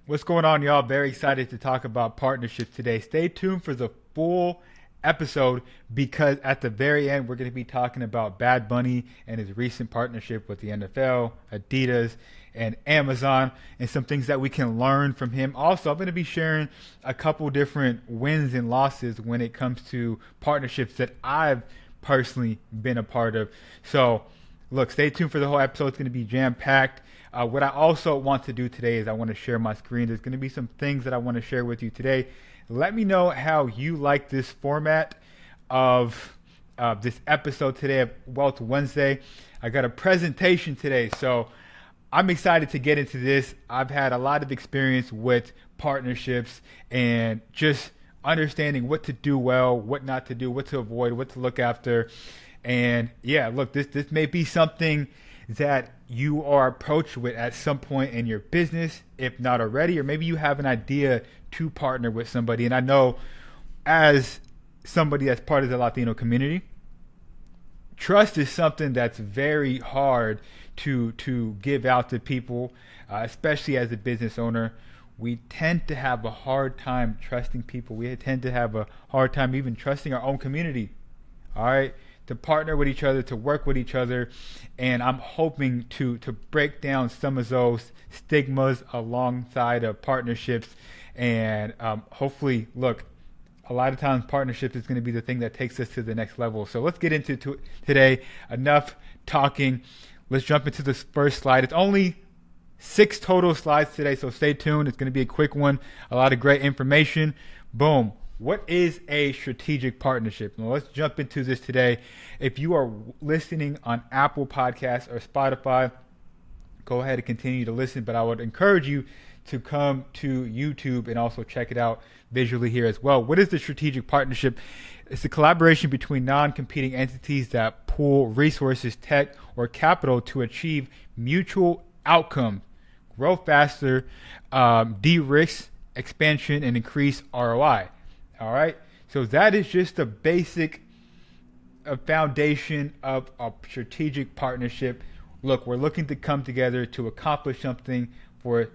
What's going on, y'all? Very excited to talk about partnerships today. Stay tuned for the full episode because at the very end, we're going to be talking about Bad Bunny and his recent partnership with the NFL, Adidas, and Amazon, and some things that we can learn from him. Also, I'm going to be sharing a couple different wins and losses when it comes to partnerships that I've personally been a part of. So, look, stay tuned for the whole episode. It's going to be jam packed. What I also want to do today is I want to share my screen. There's going to be some things that I want to share with you today. Let me know how you like this format of this episode today of Wealth Wednesday. I got a presentation today, so I'm excited to get into this. I've had a lot of experience with partnerships and just understanding what to do well, what not to do, what to avoid, what to look after. And yeah, look, this may be something that you are approached with at some point in your business, if not already, or maybe you have an idea to partner with somebody. And I know as somebody that's part of the Latino community, trust is something that's very hard to give out to people, especially as a business owner. We tend to have a hard time trusting people. We tend to have a hard time even trusting our own community. All right, to partner with each other, to work with each other. And I'm hoping to break down some of those stigmas alongside of partnerships. And hopefully, look, a lot of times partnerships is going to be the thing that takes us to the next level. So let's get into today. Enough talking. Let's jump into this first slide. It's only 6 total slides today, so stay tuned. It's going to be a quick one. A lot of great information. Boom. What is a strategic partnership? Now let's jump into this today. If you are listening on Apple Podcasts or Spotify, go ahead and continue to listen, but I would encourage you to come to YouTube and also check it out visually here as well. What is the strategic partnership? It's a collaboration between non-competing entities that pool resources, tech, or capital to achieve mutual outcomes, grow faster, de-risk expansion, and increase ROI. All right. So that is just a basic foundation of a strategic partnership. Look, we're looking to come together to accomplish something for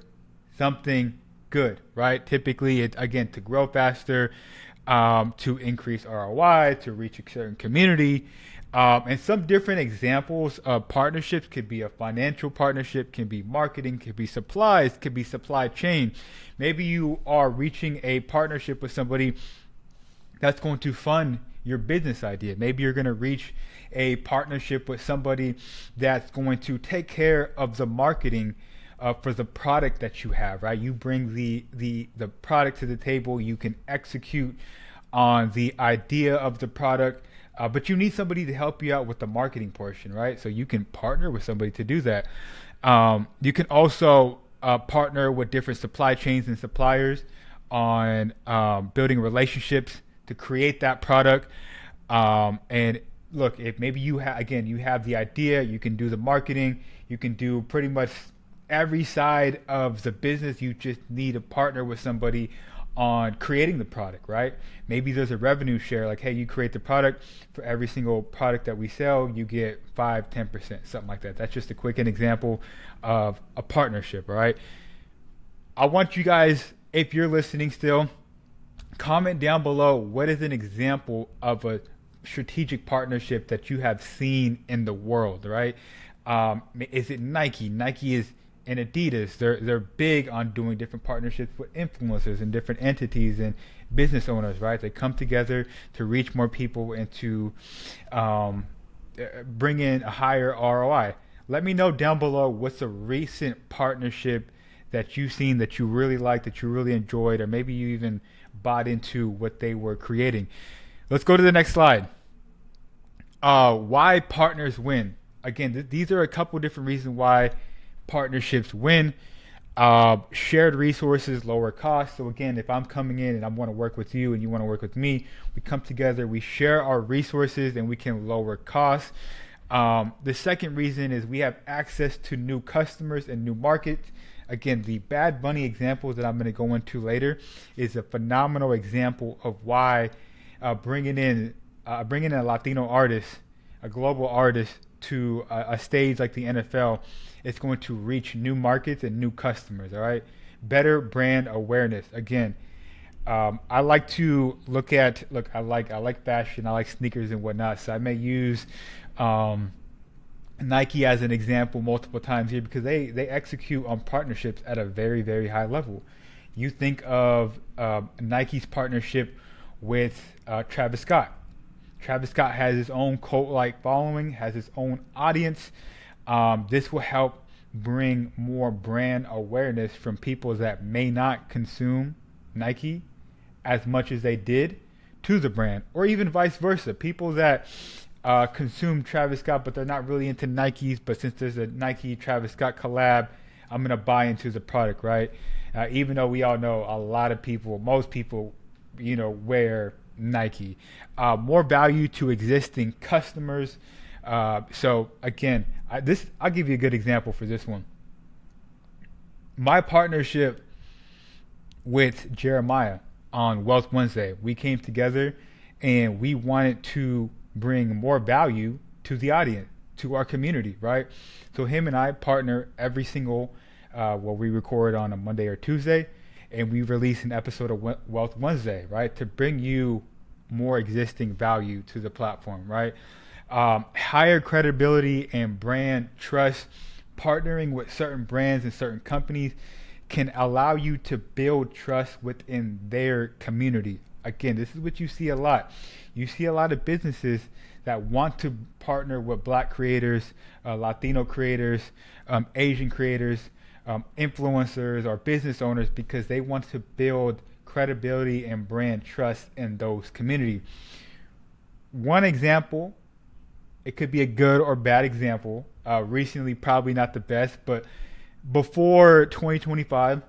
something good, right? Typically, it's again to grow faster, to increase ROI, to reach a certain community. And some different examples of partnerships could be a financial partnership, can be marketing, could be supplies, could be supply chain. Maybe you are reaching a partnership with somebody that's going to fund your business idea. Maybe you're going to reach a partnership with somebody that's going to take care of the marketing for the product that you have, right? You bring the product to the table, you can execute on the idea of the product, but you need somebody to help you out with the marketing portion, right? So you can partner with somebody to do that. You can also partner with different supply chains and suppliers on building relationships to create that product. And look, if maybe you have the idea, you can do the marketing, you can do pretty much every side of the business. You just need to partner with somebody on creating the product, right? Maybe there's a revenue share, like, hey, you create the product, for every single product that we sell, you get 5-10%, something like that. That's just a quick example of a partnership, all right? I want you guys, if you're listening still, comment down below what is an example of a strategic partnership that you have seen in the world, right? Is it Nike? Nike is and Adidas. They're big on doing different partnerships with influencers and different entities and business owners, right? They come together to reach more people and to bring in a higher ROI. Let me know down below what's a recent partnership that you've seen that you really liked, that you really enjoyed, or maybe you even bought into what they were creating. Let's go to the next slide. Why partners win. Again, these are a couple different reasons why partnerships win. Shared resources, lower costs. So again, if I'm coming in and I want to work with you and you want to work with me, we come together, we share our resources, and we can lower costs. The second reason is we have access to new customers and new markets. Again, the Bad Bunny example that I'm going to go into later is a phenomenal example of why bringing in a Latino artist, a global artist, to a stage like the NFL, it's going to reach new markets and new customers. All right, better brand awareness. Again, I like to look. I like fashion. I like sneakers and whatnot. So I may use um, Nike as an example multiple times here because they execute on partnerships at a very very high level. You think of Nike's partnership with Travis Scott. Travis Scott has his own cult-like following, has his own audience. This will help bring more brand awareness from people that may not consume Nike as much as they did to the brand, or even vice versa. People that consume Travis Scott, but they're not really into Nikes. But since there's a Nike Travis Scott collab, I'm gonna buy into the product, right? Even though we all know a lot of people, most people, wear Nike. More value to existing customers. So again, I'll give you a good example for this one. My partnership with Jeremiah on Wealth Wednesday, we came together and we wanted to bring more value to the audience, to our community, right? So him and I partner every single, we record on a Monday or Tuesday, and we release an episode of Wealth Wednesday, right, to bring you more existing value to the platform, right? Higher credibility and brand trust. Partnering with certain brands and certain companies can allow you to build trust within their community. Again, this is what you see a lot. You see a lot of businesses that want to partner with Black creators, Latino creators, Asian creators, influencers, or business owners because they want to build credibility and brand trust in those communities. One example, it could be a good or bad example. Recently, probably not the best, but before 2025,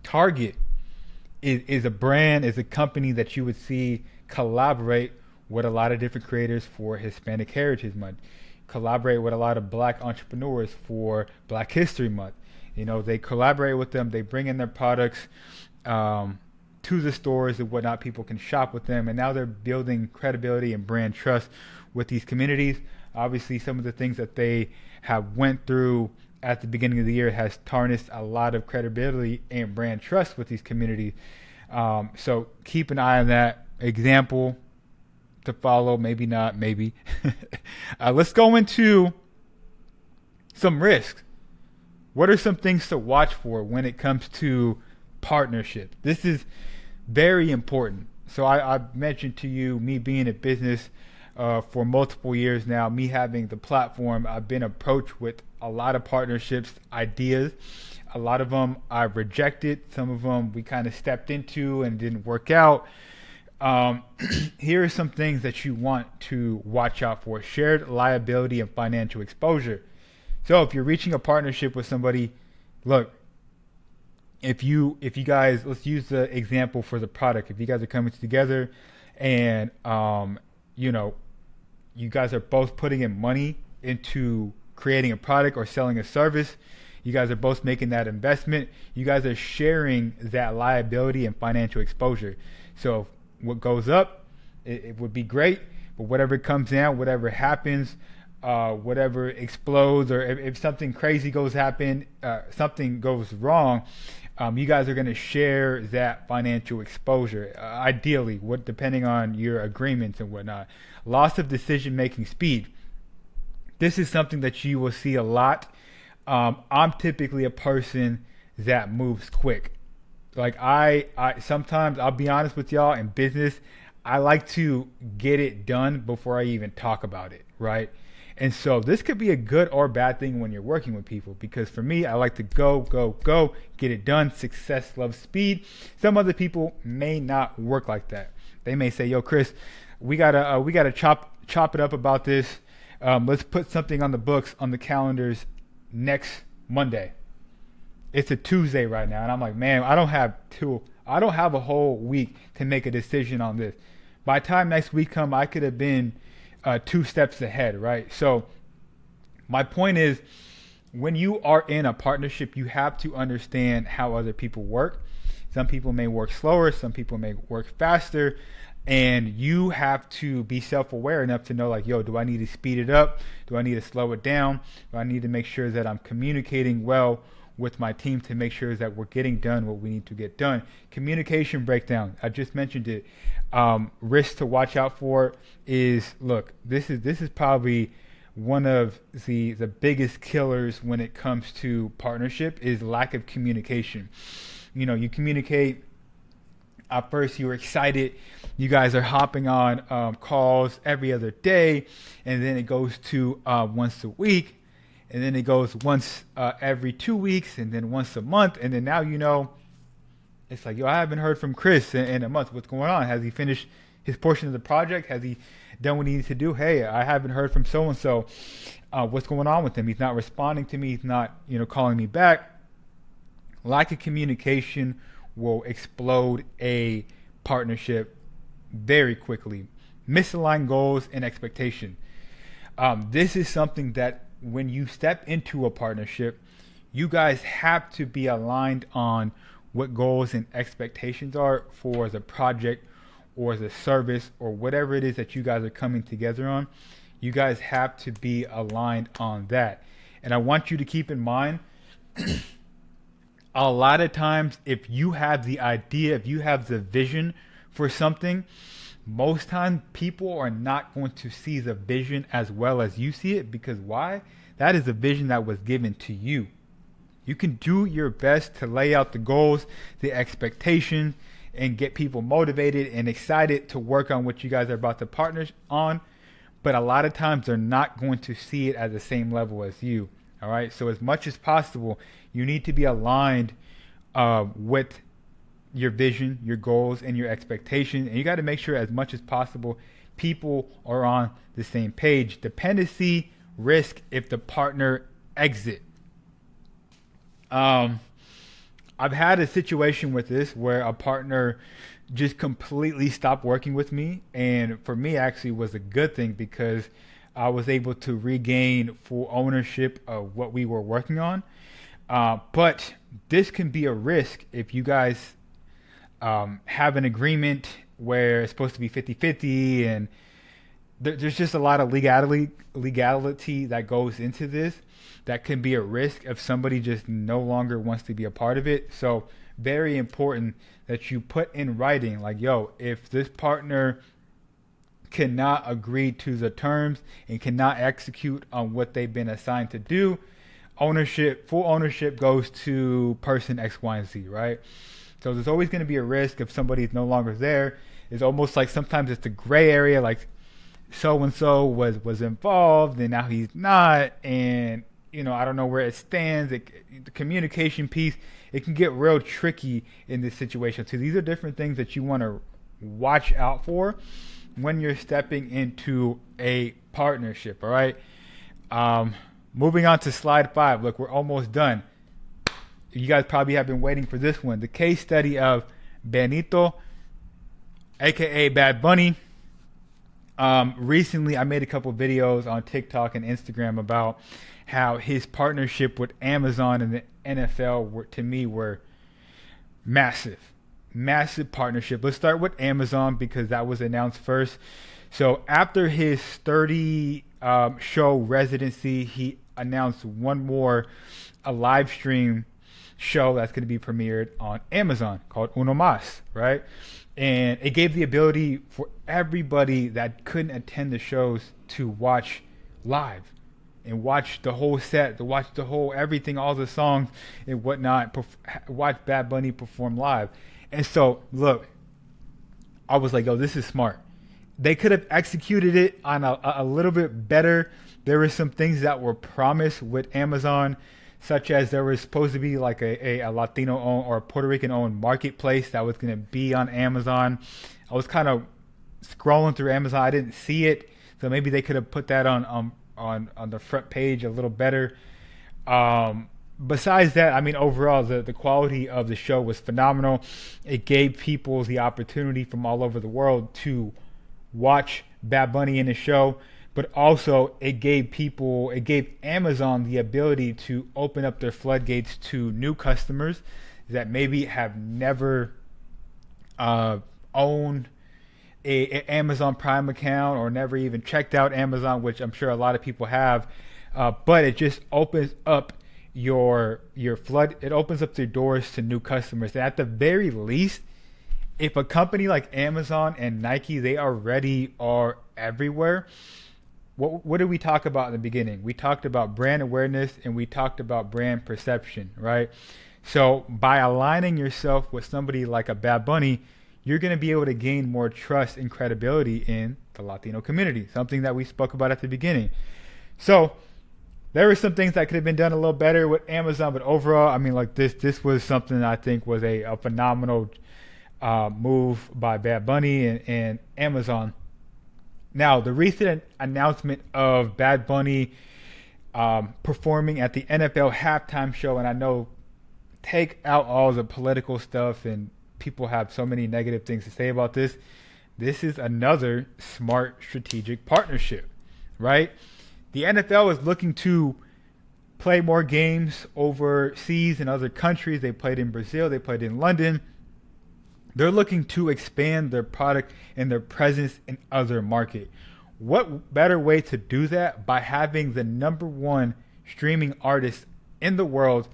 Target is a brand, is a company that you would see collaborate with a lot of different creators for Hispanic Heritage Month, collaborate with a lot of Black entrepreneurs for Black History Month. They collaborate with them, they bring in their products to the stores and whatnot. People can shop with them, and now they're building credibility and brand trust with these communities. Obviously, some of the things that they have went through at the beginning of the year has tarnished a lot of credibility and brand trust with these communities. So keep an eye on that. Example to follow, maybe not, maybe. Let's go into some risks. What are some things to watch for when it comes to partnership? This is very important. So I mentioned to you, me being in business for multiple years now, me having the platform, I've been approached with a lot of partnerships, ideas. A lot of them I rejected. Some of them we kind of stepped into and didn't work out. Here are some things that you want to watch out for. Shared liability and financial exposure. So if you're reaching a partnership with somebody, look, if you guys, let's use the example for the product. If you guys are coming together and you guys are both putting in money into creating a product or selling a service, you guys are both making that investment, you guys are sharing that liability and financial exposure. So what goes up, it would be great, but whatever comes down, whatever happens, whatever explodes, or if something crazy something goes wrong, you guys are going to share that financial exposure, ideally, depending on your agreements and whatnot. Loss of decision-making speed. This is something that you will see a lot. I'm typically a person that moves quick. Like I sometimes, I'll be honest with y'all, in business, I like to get it done before I even talk about it, right? And so this could be a good or bad thing when you're working with people, because for me, I like to go, get it done. Success loves speed. Some other people may not work like that. They may say, "Yo, Chris, we gotta chop it up about this. Let's put something on the books, on the calendars next Monday." It's a Tuesday right now, and I'm like, man, I don't have a whole week to make a decision on this. By the time next week come, I could have been 2 steps ahead, right? So my point is, when you are in a partnership, you have to understand how other people work. Some people may work slower, some people may work faster, and you have to be self-aware enough to know, like, yo, do I need to speed it up? Do I need to slow it down? Do I need to make sure that I'm communicating well with my team to make sure that we're getting done what we need to get done. Communication breakdown. I just mentioned it. Risks to watch out for is, look, this is probably one of the biggest killers when it comes to partnership is lack of communication. You communicate. At first, you were excited. You guys are hopping on calls every other day, and then it goes to once a week, and then it goes once every 2 weeks, and then once a month, and then now it's like, yo, I haven't heard from Chris in a month. What's going on? Has he finished his portion of the project? Has he done what he needs to do? Hey, I haven't heard from so and so. What's going on with him? He's not responding to me. He's not calling me back. Lack of communication will explode a partnership very quickly. Misaligned goals and expectation. This is something that when you step into a partnership, you guys have to be aligned on what goals and expectations are for the project or the service or whatever it is that you guys are coming together on. You guys have to be aligned on that. And I want you to keep in mind, a lot of times, if you have the idea, if you have the vision for something, most times people are not going to see the vision as well as you see it. Because why? That is a vision that was given to you. You can do your best to lay out the goals, the expectation, and get people motivated and excited to work on what you guys are about to partner on. But a lot of times they're not going to see it at the same level as you. All right. So as much as possible, you need to be aligned with your vision, your goals, and your expectations. And you got to make sure as much as possible people are on the same page. Dependency, risk if the partner exit. I've had a situation with this where a partner just completely stopped working with me. And for me, actually was a good thing because I was able to regain full ownership of what we were working on. But this can be a risk if you guys have an agreement where it's supposed to be 50-50 and there's just a lot of legality that goes into this that can be a risk if somebody just no longer wants to be a part of it. So very important that you put in writing, like, yo, if this partner cannot agree to the terms and cannot execute on what they've been assigned to do, full ownership goes to person X, Y, and Z, right? So there's always going to be a risk if somebody's no longer there. It's almost like sometimes it's the gray area, like so-and-so was involved and now he's not, and I don't know where it stands. The communication piece, it can get real tricky in this situation. So these are different things that you want to watch out for when you're stepping into a partnership, all right? Moving on to slide 5. Look, we're almost done. You guys probably have been waiting for this one. The case study of Benito, aka Bad Bunny. Recently, I made a couple videos on TikTok and Instagram about how his partnership with Amazon and the NFL were massive partnership. Let's start with Amazon because that was announced first. So after his 30 show residency, he announced one more, a live stream show that's going to be premiered on Amazon called Uno Mas, right? And it gave the ability for everybody that couldn't attend the shows to watch live and watch the whole set, to watch the whole everything, all the songs and whatnot, watch Bad Bunny perform live. And so, look, I was like, yo, this is smart. They could have executed it on a little bit better. There were some things that were promised with Amazon, such as there was supposed to be like a Latino owned or Puerto Rican owned marketplace that was going to be on Amazon. I was kind of scrolling through Amazon. I didn't see it. So maybe they could have put that on the front page a little better. Besides that, I mean, overall, the quality of the show was phenomenal. It gave people the opportunity from all over the world to watch Bad Bunny in the show, but also it gave Amazon the ability to open up their floodgates to new customers that maybe have never owned a Amazon Prime account or never even checked out Amazon, which I'm sure a lot of people have. But it just opens up your flood. It opens up your doors to new customers. And at the very least, if a company like Amazon and Nike, they already are everywhere. What did we talk about in the beginning? We talked about brand awareness and we talked about brand perception, right? So by aligning yourself with somebody like a Bad Bunny, you're going to be able to gain more trust and credibility in the Latino community, something that we spoke about at the beginning. So there were some things that could have been done a little better with Amazon, but overall, I mean, like this was something that I think was a phenomenal move by Bad Bunny and Amazon. Now, the recent announcement of Bad Bunny performing at the NFL halftime show, and I know take out all the political stuff and people have so many negative things to say about this. This is another smart strategic partnership, right? The NFL is looking to play more games overseas in other countries. They played in Brazil, they played in London. They're looking to expand their product and their presence in other markets. What better way to do that by having the number one streaming artist in the world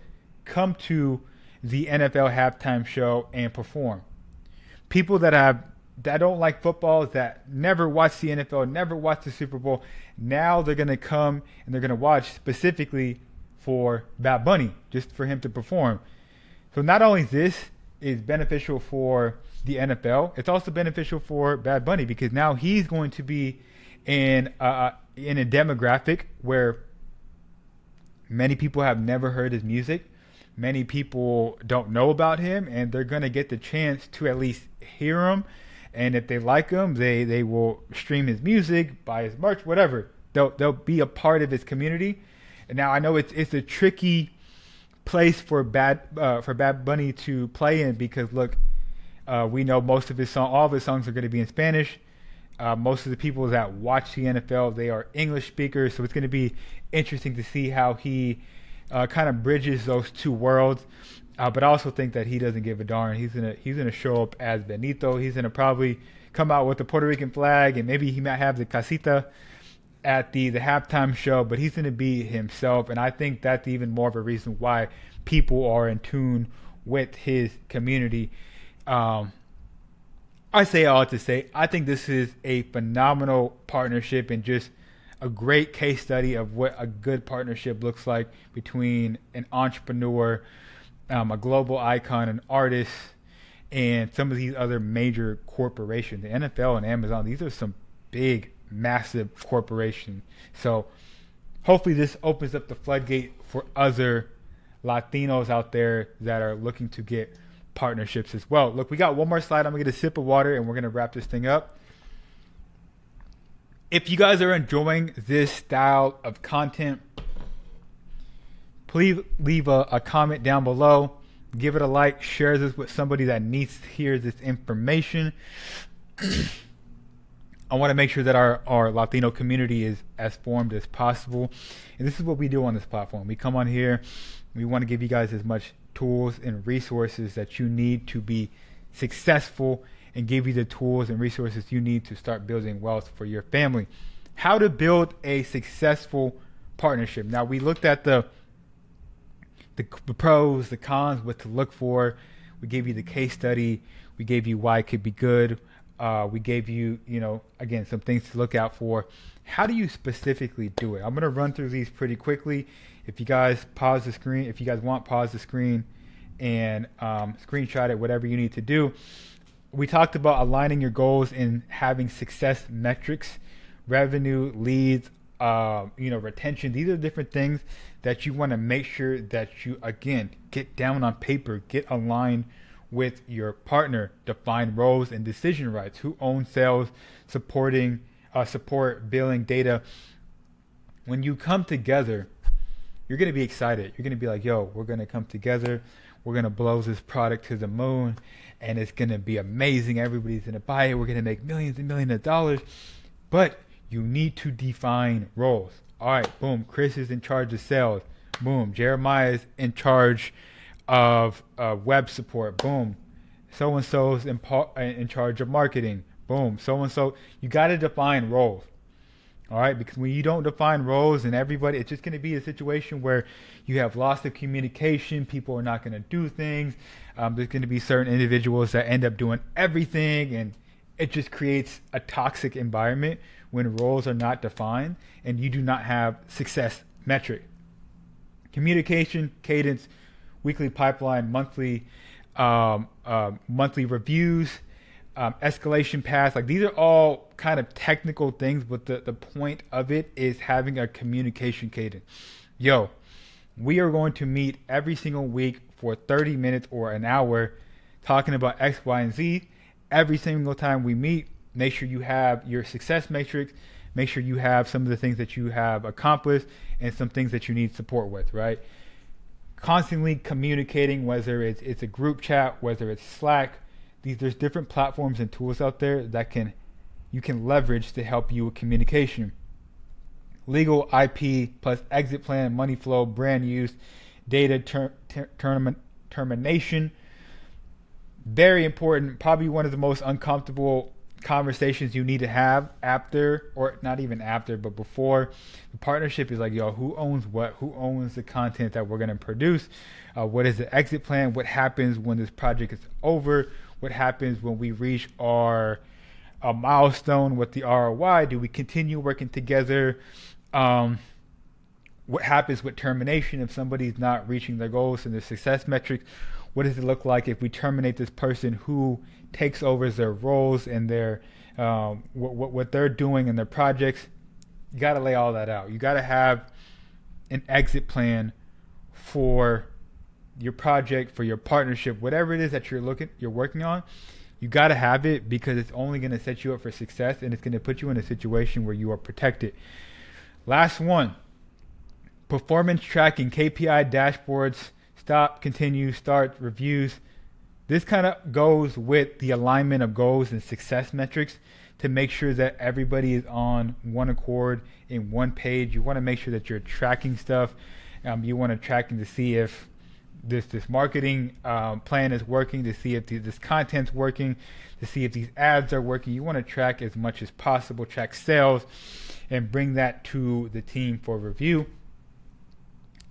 come to the NFL halftime show and perform? People that don't like football, that never watch the NFL, never watch the Super Bowl, now they're going to come and they're going to watch specifically for Bad Bunny, just for him to perform. So not only this is beneficial for the NFL, it's also beneficial for Bad Bunny because now he's going to be in a demographic where many people have never heard his music. Many people don't know about him, and they're going to get the chance to at least hear him. And if they like him, they will stream his music, buy his merch, whatever. They'll be a part of his community. And now I know it's a tricky place for Bad Bunny to play in because look, we know most of all of his songs are going to be in Spanish. Most of the people that watch the NFL, they are English speakers, so it's going to be interesting to see how he kind of bridges those two worlds. But I also think that he doesn't give a darn. He's gonna show up as Benito. He's gonna probably come out with the Puerto Rican flag, and maybe he might have the casita at the halftime show. But he's gonna be himself, and I think that's even more of a reason why people are in tune with his community. I say all to say, I think this is a phenomenal partnership and just a great case study of what a good partnership looks like between an entrepreneur, a global icon, an artist, and some of these other major corporations. The NFL and Amazon, these are some big, massive corporations. So hopefully this opens up the floodgate for other Latinos out there that are looking to get partnerships as well. Look, we got one more slide. I'm going to get a sip of water and we're going to wrap this thing up. If you guys are enjoying this style of content, please leave a comment down below. Give it a like. Share this with somebody that needs to hear this information. I want to make sure that our Latino community is as formed as possible. And this is what we do on this platform. We come on here. We want to give you guys as much tools and resources that you need to be successful and give you the tools and resources you need to start building wealth for your family. How to build a successful partnership. Now, we looked at the pros, the cons, what to look for. We gave you the case study. We gave you why it could be good. We gave you, again, some things to look out for. How do you specifically do it? I'm going to run through these pretty quickly. If you guys pause the screen, if you guys want, pause the screen and screenshot it, whatever you need to do. We talked about aligning your goals and having success metrics, revenue, leads, retention. These are different things that you want to make sure that you, again, get down on paper, get aligned with your partner, define roles and decision rights, who owns sales, support, billing, data. When you come together, you're going to be excited. You're going to be like, yo, we're going to come together. We're going to blow this product to the moon and it's going to be amazing. Everybody's going to buy it. We're going to make millions and millions of dollars. But you need to define roles. All right, boom. Chris is in charge of sales. Boom. Jeremiah is in charge of web support. Boom. So-and-so's in charge of marketing. Boom. So-and-so. You got to define roles. All right, because when you don't define roles and everybody, it's just going to be a situation where you have loss of communication. People are not going to do things. There's going to be certain individuals that end up doing everything, and it just creates a toxic environment when roles are not defined and you do not have success metric. Communication, cadence, weekly pipeline, monthly reviews, escalation paths. Like these are all kind of technical things, but the point of it is having a communication cadence. Yo, we are going to meet every single week for 30 minutes or an hour talking about X, Y, and Z. Every single time we meet, make sure you have your success matrix. Make sure you have some of the things that you have accomplished and some things that you need support with, right? Constantly communicating, whether it's a group chat, whether it's Slack. There's different platforms and tools out there that you can leverage to help you with communication. Legal, IP, plus exit plan, money flow, brand use, data termination. Very important. Probably one of the most uncomfortable conversations you need to have after, or not even after, but before the partnership is like, yo, who owns what? Who owns the content that we're going to produce? What is the exit plan? What happens when this project is over? What happens when we reach a milestone with the ROI? Do we continue working together? What happens with termination if somebody's not reaching their goals and their success metrics? What does it look like if we terminate this person? Who takes over their roles and their what they're doing in their projects? You got to lay all that out. You got to have an exit plan for your project, for your partnership, whatever it is that you're working on. You got to have it, because it's only going to set you up for success, and it's going to put you in a situation where you are protected. Last one, performance tracking, KPI dashboards, stop, continue, start, reviews. This kind of goes with the alignment of goals and success metrics to make sure that everybody is on one accord, in one page. You want to make sure that you're tracking stuff. You want to tracking to see if this marketing plan is working, to see if this content's working, to see if these ads are working. You want to track as much as possible, track sales, and bring that to the team for review.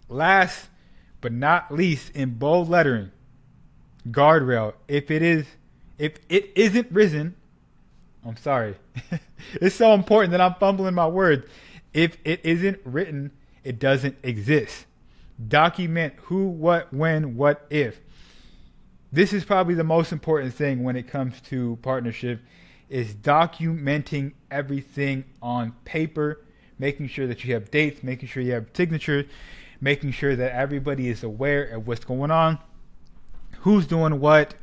Last but not least, in bold lettering, guardrail. If it isn't risen, I'm sorry. It's so important that I'm fumbling my words. If it isn't written, it doesn't exist. Document who, what, when, what, if. This is probably the most important thing when it comes to partnership, is documenting everything on paper, making sure that you have dates, making sure you have signatures, making sure that everybody is aware of what's going on, who's doing what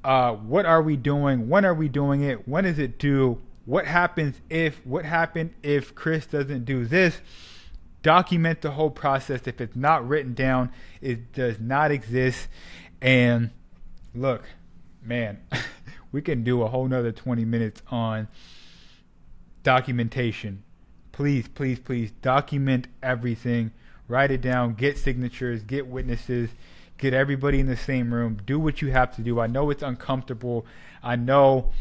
are we doing, when are we doing it, when is it due, what happened if Chris doesn't do this. Document the whole process. If it's not written down, it does not exist. And look, man, we can do a whole nother 20 minutes on documentation. Please, please, please document everything. Write it down, get signatures, get witnesses, get everybody in the same room. Do what you have to do. I know it's uncomfortable. I know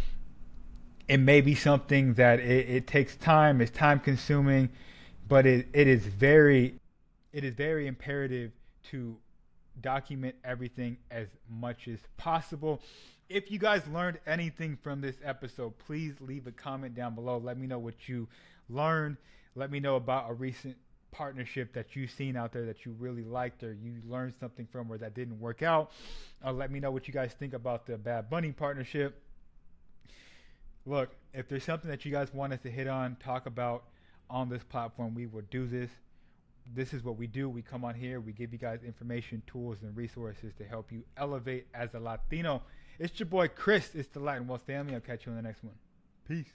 it may be something that it takes time, it's time consuming, but it is very imperative to document everything as much as possible. If you guys learned anything from this episode, please leave a comment down below. Let me know what you learned. Let me know about a recent partnership that you've seen out there that you really liked, or you learned something from, or that didn't work out. Let me know what you guys think about the Bad Bunny partnership. Look, if there's something that you guys want us to hit on, talk about on this platform, we will do this. This is what we do. We come on here, we give you guys information, tools, and resources to help you elevate as a Latino. It's your boy Chris. It's the Latin Wealth family. I'll catch you in the next one. Peace.